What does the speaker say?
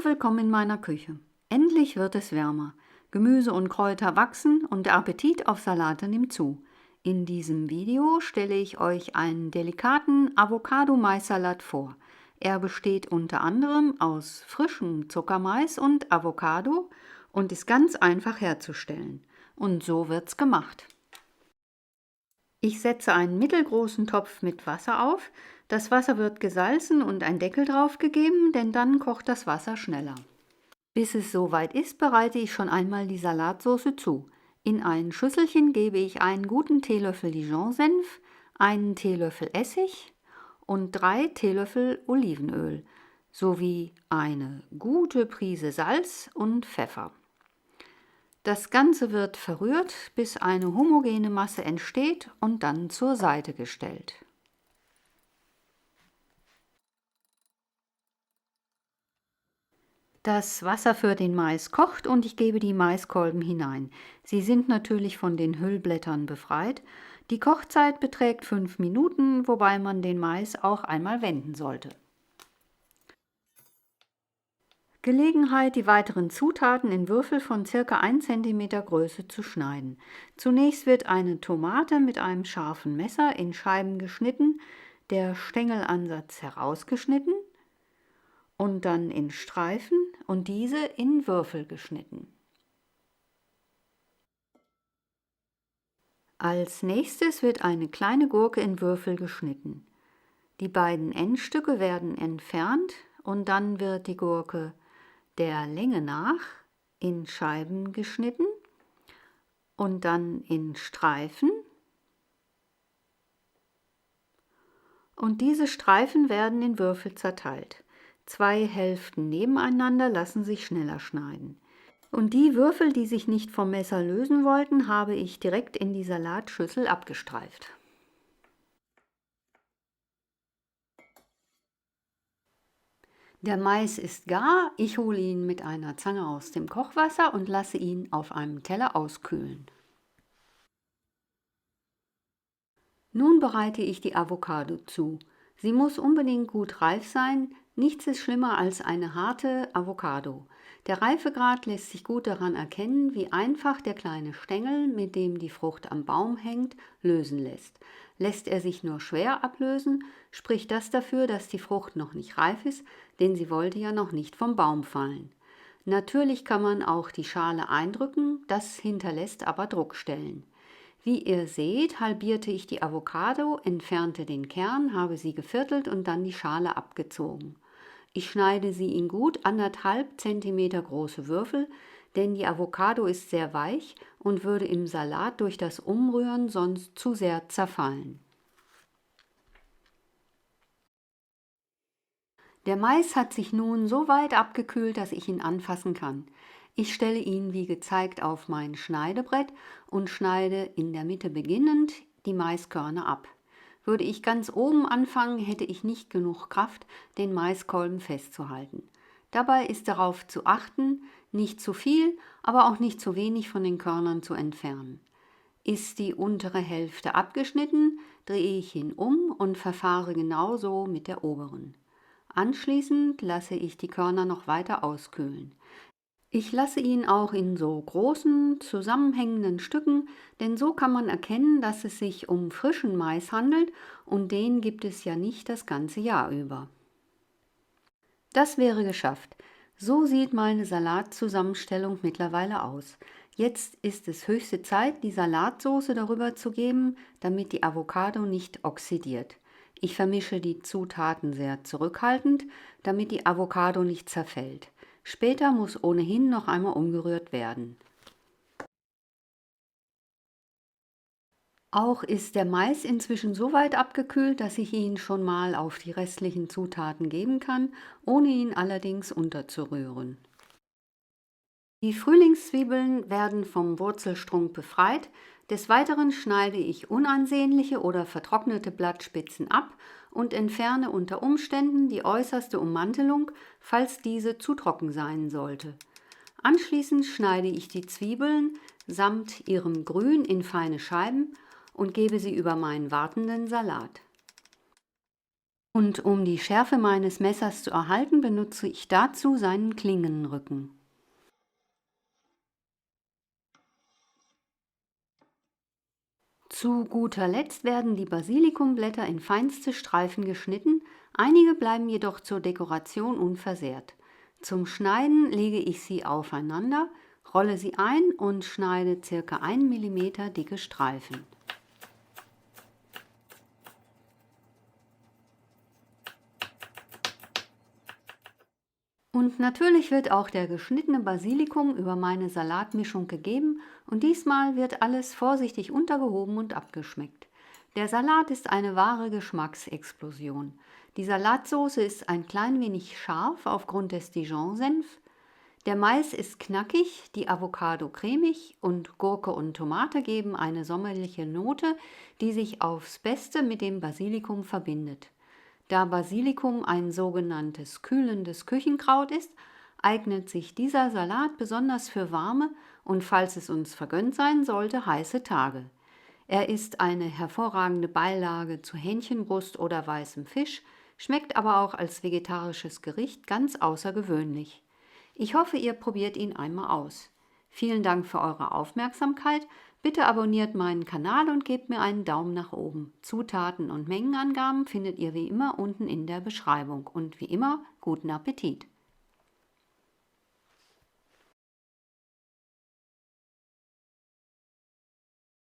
willkommen in meiner Küche. Endlich wird es wärmer. Gemüse und Kräuter wachsen und der Appetit auf Salate nimmt zu. In diesem Video stelle ich euch einen delikaten Avocado-Mais-Salat vor. Er besteht unter anderem aus frischem Zuckermais und Avocado und ist ganz einfach herzustellen. Und so wird's gemacht. Ich setze einen mittelgroßen Topf mit Wasser auf. Das Wasser wird gesalzen und ein Deckel drauf gegeben, denn dann kocht das Wasser schneller. Bis es soweit ist, bereite ich schon einmal die Salatsauce zu. In ein Schüsselchen gebe ich einen guten Teelöffel Dijon-Senf, einen Teelöffel Essig und 3 Teelöffel Olivenöl sowie eine gute Prise Salz und Pfeffer. Das Ganze wird verrührt, bis eine homogene Masse entsteht und dann zur Seite gestellt. Das Wasser für den Mais kocht und ich gebe die Maiskolben hinein. Sie sind natürlich von den Hüllblättern befreit. Die Kochzeit beträgt 5 Minuten, wobei man den Mais auch einmal wenden sollte. Gelegenheit, die weiteren Zutaten in Würfel von ca. 1 cm Größe zu schneiden. Zunächst wird eine Tomate mit einem scharfen Messer in Scheiben geschnitten, der Stängelansatz herausgeschnitten und dann in Streifen und diese in Würfel geschnitten. Als nächstes wird eine kleine Gurke in Würfel geschnitten. Die beiden Endstücke werden entfernt und dann wird die Gurke der Länge nach in Scheiben geschnitten und dann in Streifen. Und diese Streifen werden in Würfel zerteilt. 2 Hälften nebeneinander lassen sich schneller schneiden. Und die Würfel, die sich nicht vom Messer lösen wollten, habe ich direkt in die Salatschüssel abgestreift. Der Mais ist gar, ich hole ihn mit einer Zange aus dem Kochwasser und lasse ihn auf einem Teller auskühlen. Nun bereite ich die Avocado zu. Sie muss unbedingt gut reif sein, nichts ist schlimmer als eine harte Avocado. Der Reifegrad lässt sich gut daran erkennen, wie einfach der kleine Stängel, mit dem die Frucht am Baum hängt, lösen lässt. Lässt er sich nur schwer ablösen, spricht das dafür, dass die Frucht noch nicht reif ist, denn sie wollte ja noch nicht vom Baum fallen. Natürlich kann man auch die Schale eindrücken, das hinterlässt aber Druckstellen. Wie ihr seht, halbierte ich die Avocado, entfernte den Kern, habe sie geviertelt und dann die Schale abgezogen. Ich schneide sie in gut 1,5 cm große Würfel, denn die Avocado ist sehr weich und würde im Salat durch das Umrühren sonst zu sehr zerfallen. Der Mais hat sich nun so weit abgekühlt, dass ich ihn anfassen kann. Ich stelle ihn wie gezeigt auf mein Schneidebrett und schneide in der Mitte beginnend die Maiskörner ab. Würde ich ganz oben anfangen, hätte ich nicht genug Kraft, den Maiskolben festzuhalten. Dabei ist darauf zu achten, nicht zu viel, aber auch nicht zu wenig von den Körnern zu entfernen. Ist die untere Hälfte abgeschnitten, drehe ich ihn um und verfahre genauso mit der oberen. Anschließend lasse ich die Körner noch weiter auskühlen. Ich lasse ihn auch in so großen, zusammenhängenden Stücken, denn so kann man erkennen, dass es sich um frischen Mais handelt und den gibt es ja nicht das ganze Jahr über. Das wäre geschafft. So sieht meine Salatzusammenstellung mittlerweile aus. Jetzt ist es höchste Zeit, die Salatsauce darüber zu geben, damit die Avocado nicht oxidiert. Ich vermische die Zutaten sehr zurückhaltend, damit die Avocado nicht zerfällt. Später muss ohnehin noch einmal umgerührt werden. Auch ist der Mais inzwischen so weit abgekühlt, dass ich ihn schon mal auf die restlichen Zutaten geben kann, ohne ihn allerdings unterzurühren. Die Frühlingszwiebeln werden vom Wurzelstrunk befreit. Des Weiteren schneide ich unansehnliche oder vertrocknete Blattspitzen ab und entferne unter Umständen die äußerste Ummantelung, falls diese zu trocken sein sollte. Anschließend schneide ich die Zwiebeln samt ihrem Grün in feine Scheiben und gebe sie über meinen wartenden Salat. Und um die Schärfe meines Messers zu erhalten, benutze ich dazu seinen Klingenrücken. Zu guter Letzt werden die Basilikumblätter in feinste Streifen geschnitten, einige bleiben jedoch zur Dekoration unversehrt. Zum Schneiden lege ich sie aufeinander, rolle sie ein und schneide ca. 1 mm dicke Streifen. Und natürlich wird auch der geschnittene Basilikum über meine Salatmischung gegeben und diesmal wird alles vorsichtig untergehoben und abgeschmeckt. Der Salat ist eine wahre Geschmacksexplosion. Die Salatsauce ist ein klein wenig scharf aufgrund des Dijon-Senf. Der Mais ist knackig, die Avocado cremig und Gurke und Tomate geben eine sommerliche Note, die sich aufs Beste mit dem Basilikum verbindet. Da Basilikum ein sogenanntes kühlendes Küchenkraut ist, eignet sich dieser Salat besonders für warme und, falls es uns vergönnt sein sollte, heiße Tage. Er ist eine hervorragende Beilage zu Hähnchenbrust oder weißem Fisch, schmeckt aber auch als vegetarisches Gericht ganz außergewöhnlich. Ich hoffe, ihr probiert ihn einmal aus. Vielen Dank für eure Aufmerksamkeit. Bitte abonniert meinen Kanal und gebt mir einen Daumen nach oben. Zutaten und Mengenangaben findet ihr wie immer unten in der Beschreibung. Und wie immer, guten Appetit!